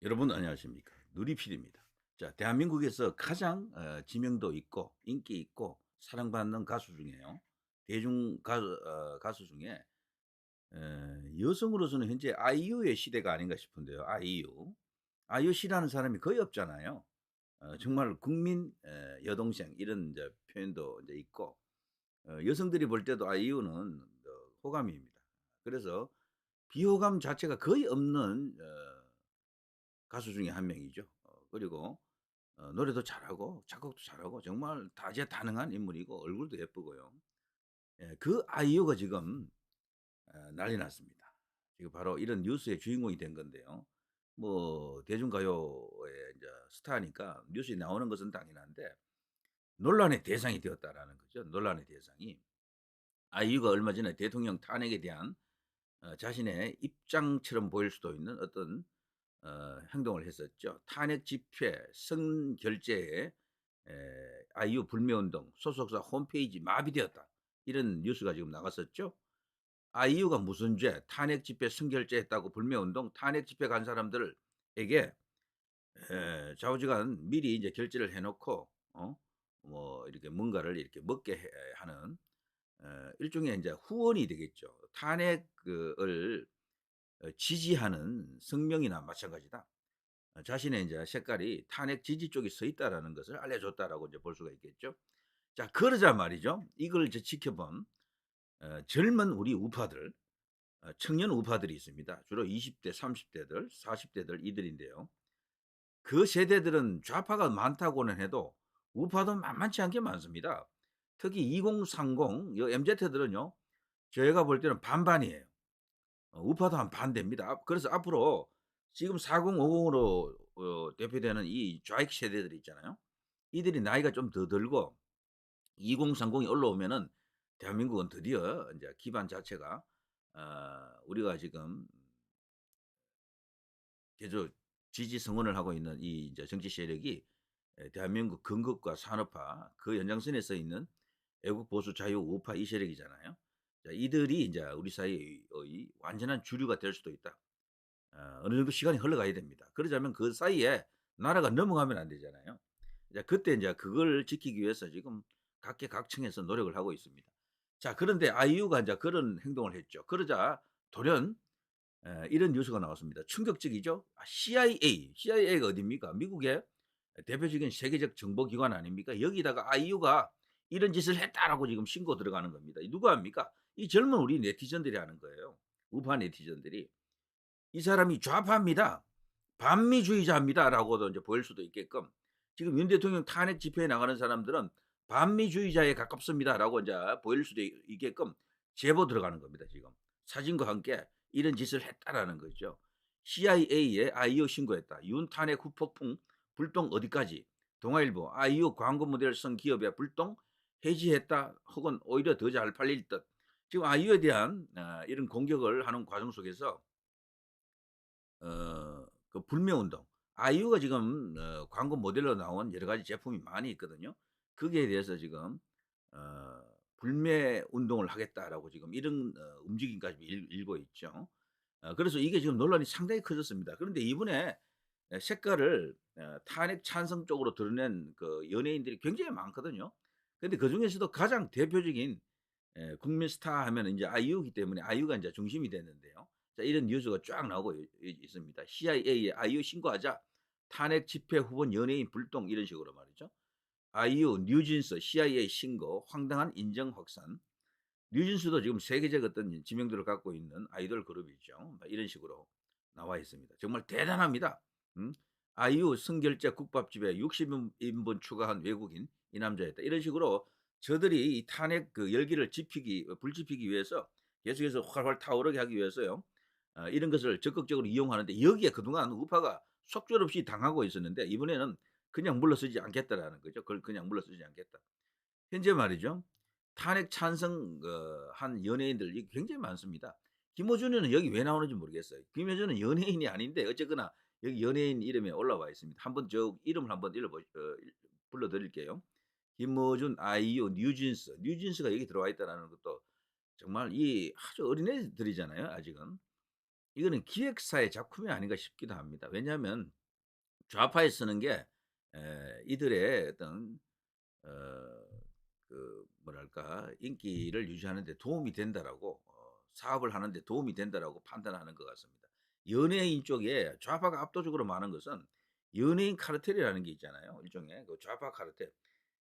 여러분 안녕하십니까? 누리필입니다. 자, 대한민국에서 가장 지명도 있고 인기 있고 사랑받는 가수 중에요. 대중 가수 중에 여성으로서는 현재 아이유의 시대가 아닌가 싶은데요. 아이유. 아이유 싫어하는 사람이 거의 없잖아요. 정말 국민 여동생 이런 이제 표현도 이제 있고 여성들이 볼 때도 아이유는 호감입니다. 그래서 비호감 자체가 거의 없는 가수 중에 한 명이죠. 그리고 노래도 잘하고 작곡도 잘하고 정말 다재다능한 인물이고 얼굴도 예쁘고요. 예, 그 아이유가 지금 난리 났습니다. 지금 바로 이런 뉴스의 주인공이 된 건데요. 뭐 대중가요의 이제 스타니까 뉴스에 나오는 것은 당연한데 논란의 대상이 되었다라는 거죠. 논란의 대상이. 아이유가 얼마 전에 대통령 탄핵에 대한 자신의 입장처럼 보일 수도 있는 어떤 행동을 했었죠. 탄핵 집회 성결제에 아이유 불매운동 소속사 홈페이지 마비되었다. 이런 뉴스가 지금 나갔었죠. 아이유가 무슨 죄, 탄핵 집회 성결제했다고 불매운동, 탄핵 집회 간 사람들에게 좌우지간 미리 이제 결제를 해놓고 뭐 이렇게 뭔가를 이렇게 먹게 하는 일종의 이제 후원이 되겠죠. 탄핵을 지지하는 성명이나 마찬가지다. 자신의 이제 색깔이 탄핵 지지 쪽에 서 있다라는 것을 알려줬다라고 이제 볼 수가 있겠죠. 자, 그러자 말이죠. 이걸 이제 지켜본 젊은 우리 우파들, 청년 우파들이 있습니다. 주로 20대, 30대들, 40대들 이들인데요. 그 세대들은 좌파가 많다고는 해도 우파도 만만치 않게 많습니다. 특히 2030 MZ들은요. 저희가 볼 때는 반반이에요. 우파도 한 반 됩니다. 그래서 앞으로 지금 4050으로 대표되는 이 좌익 세대들이 있잖아요. 이들이 나이가 좀 더 들고 2030이 올라오면은 대한민국은 드디어 인제 기반 자체가 우리가 지금 계속 지지 성원을 하고 있는 이 이제 정치 세력이 대한민국 건국과 산업화 그 연장선에 서 있는 애국 보수 자유 우파 이 세력이잖아요. 자, 이들이 인제 우리 사회의 완전한 주류가 될 수도 있다. 어느 정도 시간이 흘러가야 됩니다. 그러자면 그 사이에 나라가 넘어가면 안 되잖아요. 이제 그때 인제 그걸 지키기 위해서 지금 각계각층에서 노력을 하고 있습니다. 자, 그런데 아이유가 인제 그런 행동을 했죠. 그러자 돌연 이런 뉴스가 나왔습니다. 충격적이죠? CIA가 어딥니까? 미국의 대표적인 세계적 정보기관 아닙니까? 여기다가 아이유가 "이런 짓을 했다."라고 지금 신고 들어가는 겁니다. 이 누가 합니까? 이 젊은 우리 네티즌들이 하는 거예요. 우파 네티즌들이. 이 사람이 좌파입니다. 반미주의자입니다라고도 이제 보일 수도 있게끔 지금 윤 대통령 탄핵 집회에 나가는 사람들은 반미주의자에 가깝습니다라고 이제 보일 수도 있게끔 제보 들어가는 겁니다, 지금. 사진과 함께 이런 짓을 했다라는 거죠. CIA에 아이유 신고했다. 윤 탄핵 후폭풍 불똥 어디까지? 동아일보 아이유 광고 모델 성 기업의 불똥 해지했다. 혹은 오히려 더 잘 팔릴 듯. 지금 아이유에 대한 이런 공격을 하는 과정 속에서 그 불매운동. 아이유가 지금 광고 모델로 나온 여러 가지 제품이 많이 있거든요. 거기에 대해서 지금 어 "불매 운동을 하겠다."라고 지금 이런 움직임까지 일고 있죠. 그래서 이게 지금 논란이 상당히 커졌습니다. 그런데 이번에 색깔을 탄핵 찬성 쪽으로 드러낸 그 연예인들이 굉장히 많거든요. 근데 그중에서도 가장 대표적인 국민 스타 하면은 인제 아이유이기 때문에 아이유가 인제 중심이 됐는데요. 자, 이런 뉴스가 쫙 나오고 있습니다. CIA에 아이유 신고하자. 탄핵 집회 후보 연예인 불똥 이런 식으로 말이죠. 아이유, 뉴진스, CIA 신고, 황당한 인정 확산. 뉴진스도 지금 세계적 어떤 지명도를 갖고 있는 아이돌 그룹이죠. 막 이런 식으로 나와 있습니다. 정말 대단합니다. 음. 아이유 성결제 국밥집에 60 인분 추가한 외국인 이 남자였다. 이런 식으로 저들이 이 탄핵 그 열기를 불지피기 위해서 계속해서 활활 타오르게 하기 위해서요. 이런 것을 적극적으로 이용하는데 여기에 그동안 우파가 속절없이 당하고 있었는데 이번에는 그냥 물러서지 않겠다라는 거죠. 그걸 그냥 물러서지 않겠다. 현재 말이죠. 탄핵 찬성 한 연예인들이 굉장히 많습니다. 김어준은 여기 왜 나오는지 모르겠어요. 김어준은 연예인이 아닌데 어쨌거나 여기 연예인 이름에 올라와 있습니다. 한번 저 이름을 한번 불러 드릴게요. 김어준, 아이유, 뉴진스. 뉴진스가 여기 들어와 있다라는 것도 정말 이 아주 어린애들이잖아요, 아직은. 이거는 기획사의 작품이 아닌가 싶기도 합니다. 왜냐하면 좌파에 쓰는 게 이들의 어떤 어 뭐랄까 인기를 유지하는 데 도움이 된다라고 사업을 하는 데 도움이 된다라고 판단하는 것 같습니다. 연예인 쪽에 좌파가 압도적으로 많은 것은 연예인 카르텔이라는 게 있잖아요. 일종의 그 좌파 카르텔.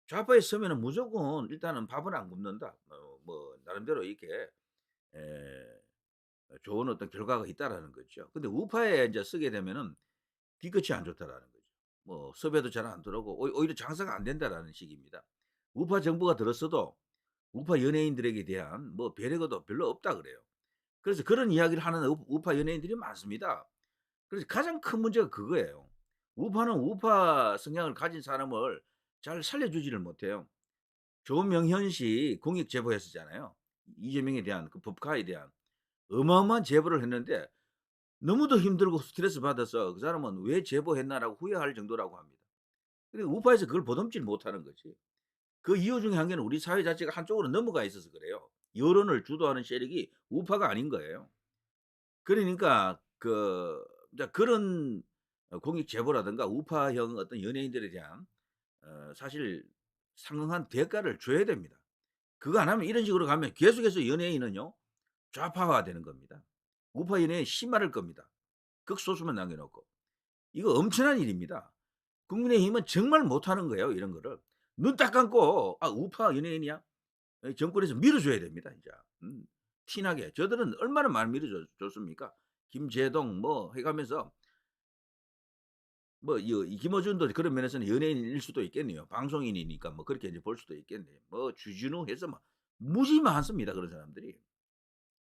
좌파에 서면은 무조건 일단은 밥은 안 굶는다. 뭐 나름대로 이렇게 에 좋은 어떤 결과가 있다라는 거죠. 근데 우파에 인제 쓰게 되면은 뒤끝이 안 좋다라는 거죠. 뭐 섭외도 잘 안 들어오고 오히려 장사가 안 된다라는 식입니다. 우파 정부가 들었어도 우파 연예인들에게 대한 뭐 배려가 별로 없다 그래요. 그래서 그런 이야기를 하는 우파 연예인들이 많습니다. 그래서 가장 큰 문제가 그거예요. 우파는 우파 성향을 가진 사람을 잘 살려주지를 못해요. 조명현 씨 공익 제보했었잖아요. 이재명에 대한 그 법카에 대한 어마어마한 제보를 했는데 너무도 힘들고 스트레스 받아서 그 사람은 '왜 제보했나.'라고 후회할 정도라고 합니다. 근데 우파에서 그걸 보듬지를 못하는 거지. 그 이유 중에 한 개는 우리 사회 자체가 한쪽으로 넘어가 있어서 그래요. 여론을 주도하는 세력이 우파가 아닌 거예요. 그러니까 이제 그런 공익 제보라든가 우파형 어떤 연예인들에 대한 사실 상응한 대가를 줘야 됩니다. 그거 안 하면 이런 식으로 가면 계속해서 연예인은요 좌파화되는 겁니다. 우파 연예인 심할 겁니다. 극소수만 남겨 놓고. 이거 엄청난 일입니다. 국민의힘은 정말 못하는 거예요, 이런 거를. 눈 딱 감고 '아 우파 연예인이야?' 정권에서 밀어줘야 됩니다, 진짜. 티 나게. 저들은 얼마나 많이 줬습니까? 김제동 뭐 해 가면서 뭐 이 김어준도 그런 면에서는 연예인일 수도 있겠네요. 방송인이니까 뭐 그렇게 이제 볼 수도 있겠네요. 뭐 주진우 해서 막 무지 많습니다, 그런 사람들이.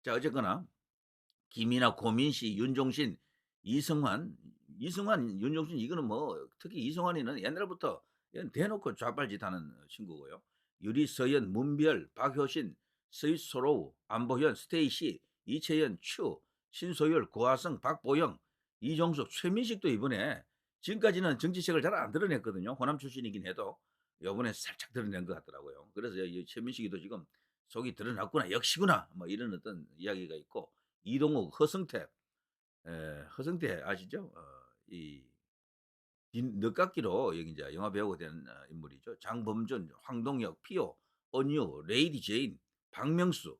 자 어쨌거나 김이나 고민씨, 윤종신, 이승환, 윤종신 이거는 뭐 특히 이승환이는 옛날부터 얘는 대놓고 좌빨짓하는 친구고요. 유리, 서연, 문별, 박효신, 스위스로우, 안보현, 스테이시, 이채연, 추, 신소율, 고하성, 박보영, 이종석, 최민식도 이번에 지금까지는 정치색을 잘 안 드러냈거든요. 호남 출신이긴 해도 요번에 살짝 드러낸 것 같더라고요. 그래서 이 최민식이도 지금 속이 드러났구나, 역시구나 뭐 이런 어떤 이야기가 있고 이동욱, 허성태, 허성태 아시죠? 이 늦깎이로 여기 이제 영화 배우가 된 인물이죠. 장범준, 황동혁, 피오, 언유, 레이디 제인, 박명수.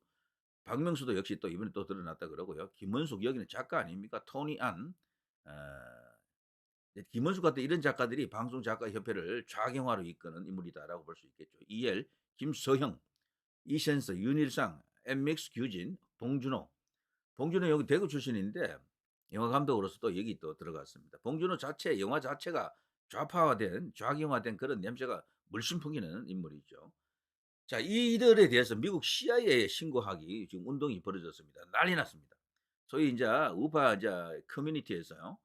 박명수도 역시 또 이번에 또 드러났다 그러고요. 김원숙 여기는 작가 아닙니까? 토니 안. 어 이제 김원숙 같은 이런 작가들이 방송작가협회를 좌경화로 이끄는 인물이다라고 볼 수 있겠죠. 이엘, 김서형, 이센서, 윤일상, 엠믹스 규진, 봉준호. 봉준호 여기 대구 출신인데 영화 감독으로서 또 여기 또 들어갔습니다. 봉준호 자체 영화 자체가 좌파화된 좌경화된 그런 냄새가 물씬 풍기는 인물이죠. 자 이들에 대해서 미국 CIA에 신고하기 지금 운동이 벌어졌습니다. 난리 났습니다. 소위 인제 우파 인제 커뮤니티에서요.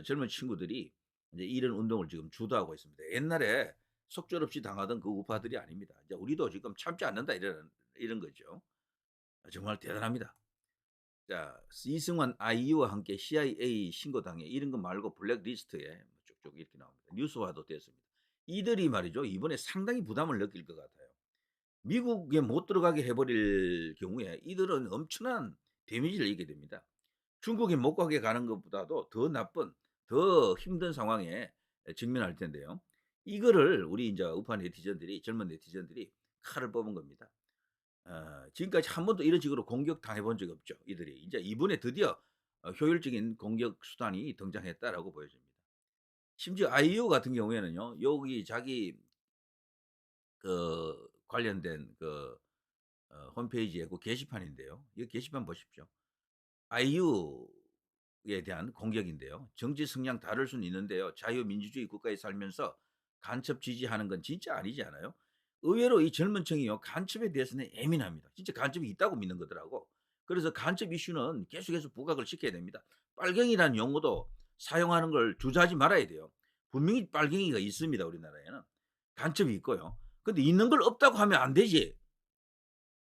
젊은 친구들이 인제 이런 운동을 지금 주도하고 있습니다. 옛날에 속절없이 당하던 그 우파들이 아닙니다. 이제 "우리도 지금 참지 않는다." 이런 거죠. 정말 대단합니다. 자 이승환, 아이유와 함께 CIA 신고당해 이런 거 말고 블랙리스트에 쭉쭉 이렇게 나옵니다. 뉴스화도 됐습니다. 이들이 말이죠. 이번에 상당히 부담을 느낄 것 같아요. 미국에 못 들어가게 해 버릴 경우에 이들은 엄청난 데미지를 입게 됩니다. 중국에 못 가게 가는 것보다도 더 나쁜 더 힘든 상황에 직면할 텐데요. 이거를 우리 인제 우파 네티즌들이 젊은 네티즌들이 칼을 뽑은 겁니다. 지금까지 한 번도 이런 식으로 공격당해 본 적이 없죠, 이들이. 인제 이번에 드디어 효율적인 공격 수단이 등장했다라고 보여집니다. 심지어 아이유 같은 경우에는요. 여기 자기 관련된 홈페이지에 그 게시판인데요. 이 게시판 보십시오. 아이유에 대한 공격인데요. "정치 성향 다를 수는 있는데요. 자유민주주의 국가에 살면서 간첩 지지하는 건 진짜 아니지 않아요?" 의외로 이 젊은 층이요. 간첩에 대해서는 예민합니다. 진짜 간첩이 있다고 믿는 거더라고. 그래서 간첩 이슈는 계속해서 부각을 시켜야 됩니다. 빨갱이라는 용어도 사용하는 걸 주저하지 말아야 돼요. 분명히 빨갱이가 있습니다, 우리나라에는. 간첩이 있고요. 근데 있는 걸 없다고 하면 안 되지.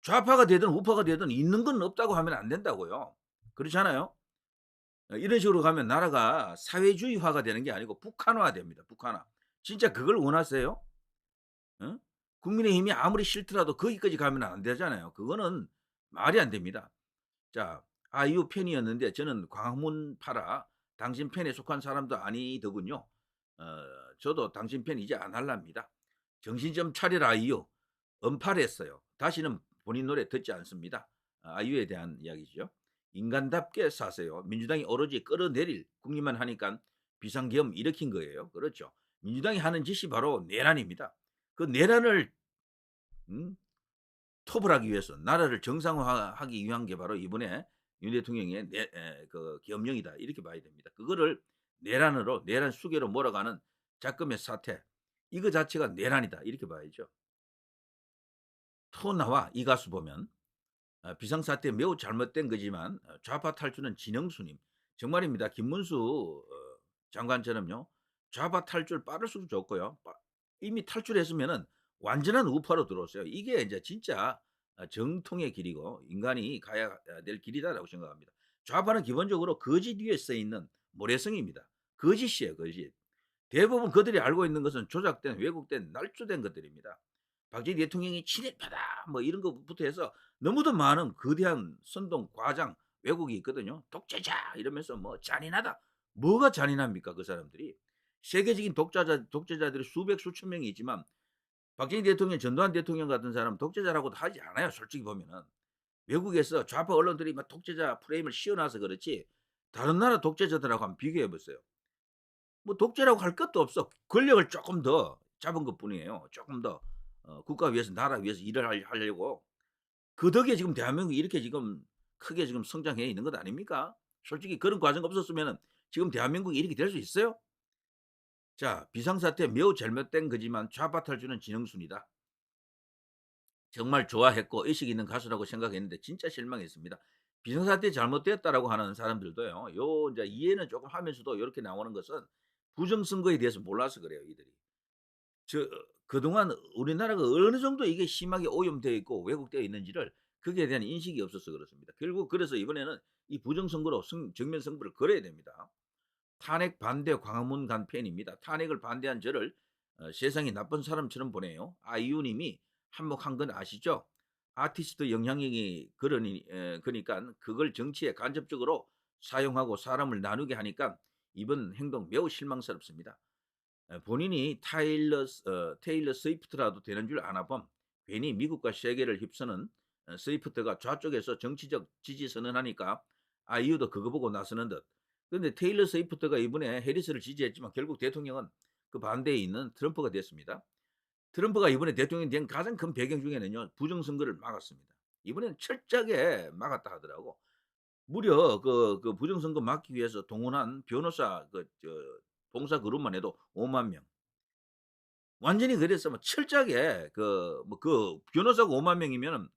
좌파가 되든 우파가 되든 있는 건 없다고 하면 안 된다고요. 그렇잖아요? 이런 식으로 가면 나라가 사회주의화가 되는 게 아니고 북한화됩니다, 북한화. 진짜 그걸 원하세요? 어? 국민의힘이 아무리 싫더라도 거기까지 가면 안 되잖아요. 그거는 말이 안 됩니다. 자 아이유 팬이었는데 저는 광화문파라 당신 팬에 속한 사람도 아니더군요. 저도 당신 팬 이제 안 할랍니다. 정신 좀 차려라 아이유. 언팔했어요. 다시는 본인 노래 듣지 않습니다. 아이유에 대한 이야기죠. 인간답게 사세요. 민주당이 오로지 끌어내릴 국리만 하니까 비상계엄 일으킨 거예요. 그렇죠. 민주당이 하는 짓이 바로 내란입니다. 그 내란을 음? 토벌하기 위해서 나라를 정상화하기 위한 게 바로 이번에 윤 대통령의 그 계엄령이다 이렇게 봐야 됩니다. 그거를 내란으로 내란 수계로 몰아가는 작금의 사태 이거 자체가 내란이다 이렇게 봐야죠. 토나와 이 가수 보면 비상사태 매우 잘못된 거지만 좌파 탈주는 진영수님 정말입니다. 김문수 장관처럼요. 좌파 탈출 빠를수록 좋고요. 이미 탈출했으면은 완전한 우파로 들어오세요. 이게 이제 진짜 정통의 길이고 인간이 가야 될 길이다라고 생각합니다. 좌파는 기본적으로 거짓 위에 써 있는 모래성입니다. 거짓이에요, 거짓. 대부분 그들이 알고 있는 것은 조작된, 왜곡된, 날조된 것들입니다. 박정희 대통령이 친일파다 뭐 이런 것부터 해서 너무도 많은 거대한 선동, 과장, 왜곡이 있거든요. 독재자 이러면서 뭐 잔인하다. 뭐가 잔인합니까 그 사람들이. 세계적인 독재자들이 수백 수천 명이 있지만 박정희 대통령, 전두환 대통령 같은 사람은 독재자라고도 하지 않아요. 솔직히 보면은. 외국에서 좌파 언론들이 막 독재자 프레임을 씌워놔서 그렇지 다른 나라 독재자들하고 한번 비교해 보세요. 뭐 독재라고 할 것도 없어. 권력을 조금 더 잡은 것뿐이에요. 조금 더 국가 위해서 나라 위해서 일을 하려고. 그 덕에 지금 대한민국이 이렇게 지금 크게 지금 성장해 있는 것 아닙니까? 솔직히 그런 과정 없었으면은 지금 대한민국이 이렇게 될 수 있어요? 자, 비상사태 매우 잘못된 거지만 좌파 탈주는 진흥순이다. 정말 좋아했고 의식 있는 가수라고 생각했는데 진짜 실망했습니다. 비상사태 잘못됐다라고 하는 사람들도요. 요 인제 이해는 조금 하면서도 요렇게 나오는 것은 부정선거에 대해서 몰라서 그래요, 이들이. 저 그동안 우리나라가 어느 정도 이게 심하게 오염되어 있고 왜곡되어 있는지를 거기에 대한 인식이 없어서 그렇습니다. 결국 그래서 이번에는 이 부정선거로 정면 승부를 걸어야 됩니다. 탄핵 반대 광화문 간 팬입니다. 탄핵을 반대한 저를 세상이 나쁜 사람처럼 보네요. 아이유 님이 한몫한 건 아시죠? 아티스트 영향력이 그러니 그니깐 그걸 정치에 간접적으로 사용하고 사람을 나누게 하니까 이번 행동 매우 실망스럽습니다. 본인이 테일러 스위프트라도 되는 줄 아나 봄. 괜히 미국과 세계를 휩쓰는 스위프트가 좌쪽에서 정치적 지지 선언하니까 아이유도 그거 보고 나서는 듯. 그런데 테일러 스위프트가 이번에 해리스를 지지했지만 결국 대통령은 그 반대에 있는 트럼프가 됐습니다. 트럼프가 이번에 대통령이 된 가장 큰 배경 중에는요. 부정선거를 막았습니다. 이번에는 철저하게 막았다 하더라고. 무려 그 부정선거 막기 위해서 동원한 변호사 봉사 그룹만 해도 5만 명. 완전히 그래서 뭐 철저하게 그 변호사가 5만 명이면은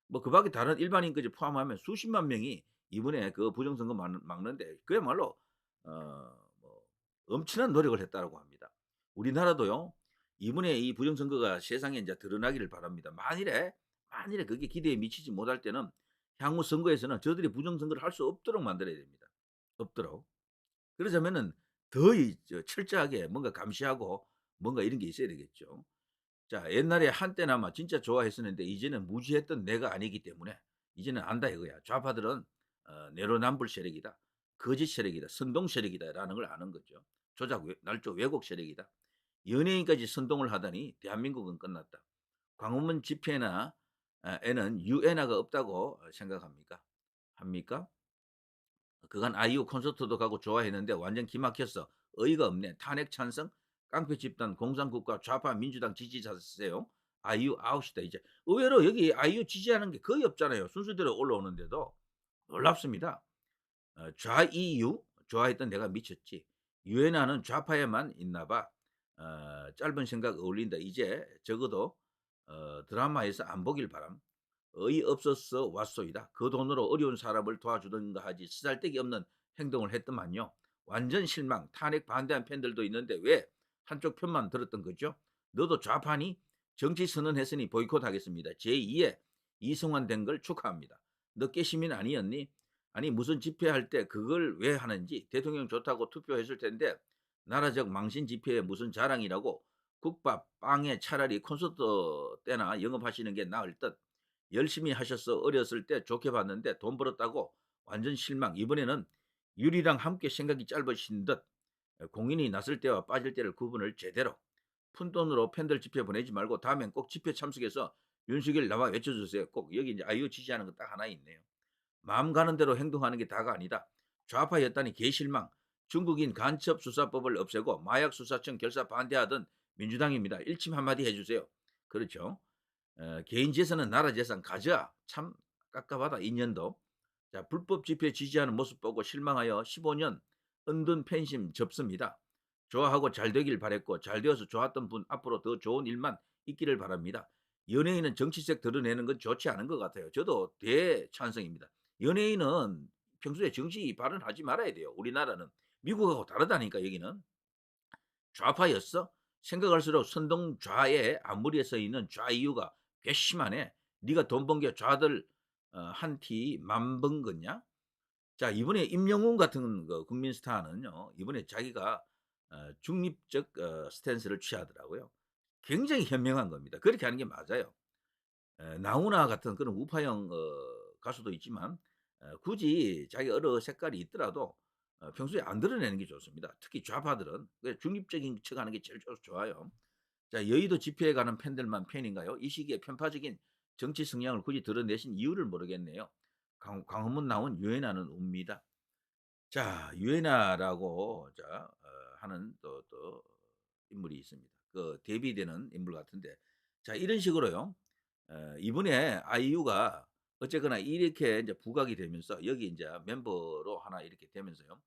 뭐 그 밖에 다른 일반인까지 포함하면 수십만 명이 이번에 그 부정선거 막는데 그야말로 뭐 엄청난 노력을 했다라고 합니다. 우리나라도요. 이번에 이 부정선거가 세상에 인제 드러나기를 바랍니다. 만일에 그게 기대에 미치지 못할 때는 향후 선거에서는 저들이 부정선거를 할 수 없도록 만들어야 됩니다. 없도록. 그러자면은 더 철저하게 뭔가 감시하고 뭔가 이런 게 있어야 되겠죠. 자, 옛날에 한때나마 진짜 좋아했었는데 이제는 무지했던 내가 아니기 때문에 이제는 안다 이거야. 좌파들은 내로남불 세력이다. 거짓 세력이다. 선동 세력이다라는 걸 아는 거죠. 날조 왜곡 세력이다. 연예인까지 선동을 하다니 대한민국은 끝났다. 광화문 집회나 에는 유엔화가 없다고 생각합니까? 합니까? 그간 아이유 콘서트도 가고 좋아했는데 완전 기막혔어. 어이가 없네. 탄핵 찬성? 깡패 집단 공산국가 좌파 민주당 지지자세요. 아이유 아웃이다 이제. 의외로 여기 아이유 지지하는 게 거의 없잖아요. 순서대로 올라오는데도 놀랍습니다. 좌이유 좋아했던 내가 미쳤지. 유엔화는 좌파에만 있나 봐. 짧은 생각 어울린다. 이제 적어도 드라마에서 안 보길 바람. 어이없어서 왔소이다. 그 돈으로 어려운 사람을 도와주든가 하지 쓰잘데기 없는 행동을 했더만요. 완전 실망. 탄핵 반대한 팬들도 있는데 왜 한쪽 편만 들었던 거죠? 너도 좌파니? 정치 선언했으니 보이콧하겠습니다. 제2의 이승환 된 걸 축하합니다. 너 깨시민 아니었니? 아니 무슨 집회할 때 그걸 왜 하는지 대통령 좋다고 투표했을 텐데 나라적 망신 집회에 무슨 자랑이라고 국밥, 빵에 차라리 콘서트 때나 영업하시는 게 나을 듯. 열심히 하셔서 어렸을 때 좋게 봤는데 돈 벌었다고 완전 실망. 이번에는 유리랑 함께 생각이 짧으신 듯 공인이 났을 때와 빠질 때를 구분을 제대로 푼돈으로 팬들 집회 보내지 말고 다음엔 꼭 집회 참석해서 "윤석열 나와." 외쳐 주세요. 꼭 여기 이제 아이유 지지하는 거 딱 하나 있네요. "마음 가는 대로 행동하는 게 다가 아니다. 좌파 여단이 개실망. 중국인 간첩 수사법을 없애고 마약 수사청 결사 반대하던 민주당입니다." 일침 한마디 해 주세요. 그렇죠. "개인 재산은 나라 재산 가져야. 참 깝깝하다 이 년도." 자, 불법 집회 지지하는 모습 보고 실망하여 15년 은둔 팬심 접습니다. 좋아하고 잘 되길 바랬고 잘 되어서 좋았던 분 앞으로 더 좋은 일만 있기를 바랍니다. 연예인은 정치색 드러내는 건 좋지 않은 것 같아요. 저도 대찬성입니다. 연예인은 평소에 정치 발언하지 말아야 돼요. 우리나라는 미국하고 다르다니까 여기는. 좌파였어? 생각할수록 선동 좌에 앞무리에 서 있는 좌이유가 괘씸하네. 네가 돈 번 게 좌들 한 티 만 번 걷냐? 자, 이번에 임영웅 같은 그 국민 스타는요. 이번에 자기가 중립적 스탠스를 취하더라고요. 굉장히 현명한 겁니다. 그렇게 하는 게 맞아요. 나훈아 같은 그런 우파형 가수도 있지만 굳이 자기 여러 색깔이 있더라도 평소에 안 드러내는 게 좋습니다. 특히 좌파들은 그 중립적인 척 하는 게 제일 좋아요. 자, 여의도 집회에 가는 팬들만 팬인가요? 이 시기에 편파적인 정치 성향을 굳이 드러내신 이유를 모르겠네요. 광화문 나온 유엔아는 웁니다. 자, 유엔아라고 하는 또 인물이 있습니다. 그 대비되는 인물 같은데, 자, 이런 식으로요. 이번에 아이유가 어쨌거나 이렇게 이제 부각이 되면서 여기 이제 멤버로 하나 이렇게 되면서요.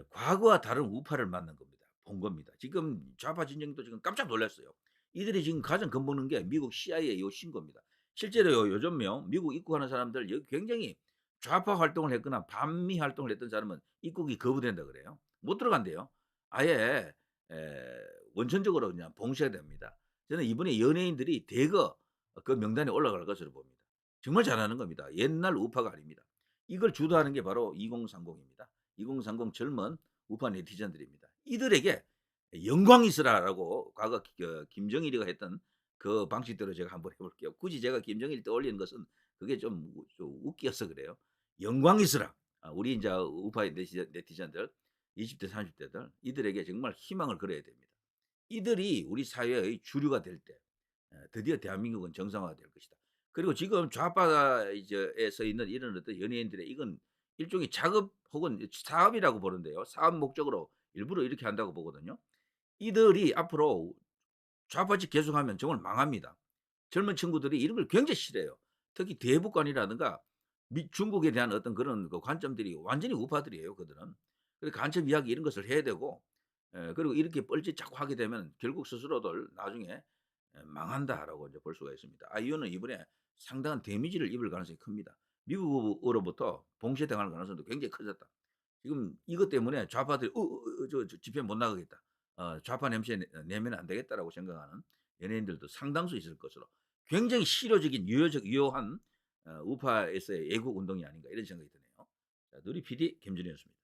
과거와 다른 우파를 만난 겁니다. 본 겁니다. 지금 좌파 진영도 지금 깜짝 놀랐어요. 이들이 지금 가장 겁먹는 게 미국 CIA 요 신고입니다. 실제로요, 요즘요, 미국 입국하는 사람들 여기 굉장히 좌파 활동을 했거나 반미 활동을 했던 사람은 입국이 거부된다 그래요. 못 들어간대요. 아예 원천적으로 그냥 봉쇄가 됩니다. 저는 이번에 연예인들이 대거 그 명단에 올라갈 것으로 봅니다. 정말 잘하는 겁니다. 옛날 우파가 아닙니다. 이걸 주도하는 게 바로 2030입니다. 2030 젊은 우파 네티즌들입니다. 이들에게 영광이 있으라라고 과거 김정일이가 했던 그 방식대로 제가 한번 해볼게요. 굳이 제가 김정일 떠올리는 것은 그게 좀 웃겨서 그래요. 영광이 있으라. 우리 이제 우파 네티즌들 20대 30대들 이들에게 정말 희망을 걸어야 됩니다. 이들이 우리 사회의 주류가 될 때 드디어 대한민국은 정상화가 될 것이다. 그리고 지금 좌파에 서 있는 이런 어떤 연예인들의 이건 일종의 작업 혹은 사업이라고 보는데요. 사업 목적으로 일부러 이렇게 한다고 보거든요. 이들이 앞으로 좌파짓 계속하면 정말 망합니다. 젊은 친구들이 이런 걸 굉장히 싫어해요. 특히 대북관이라든가 중국에 대한 어떤 그런 그 관점들이 완전히 우파들이에요, 그들은. 그래서 간첩 이야기 이런 것을 해야 되고, 그리고 이렇게 뻘짓 자꾸 하게 되면 결국 스스로들 나중에 망한다라고 이제 볼 수가 있습니다. 아이유는 이번에 상당한 데미지를 입을 가능성이 큽니다. 미국으로부터 봉쇄당할 가능성도 굉장히 커졌다. 지금 이것 때문에 좌파들이 저 집회 못 나가겠다. 좌파 냄새 내면 안 되겠다라고 생각하는 연예인들도 상당수 있을 것으로 굉장히 실효적인 유효한 우파에서의 애국 운동이 아닌가 이런 생각이 드네요. 자, 누리 PD 김준이었습니다.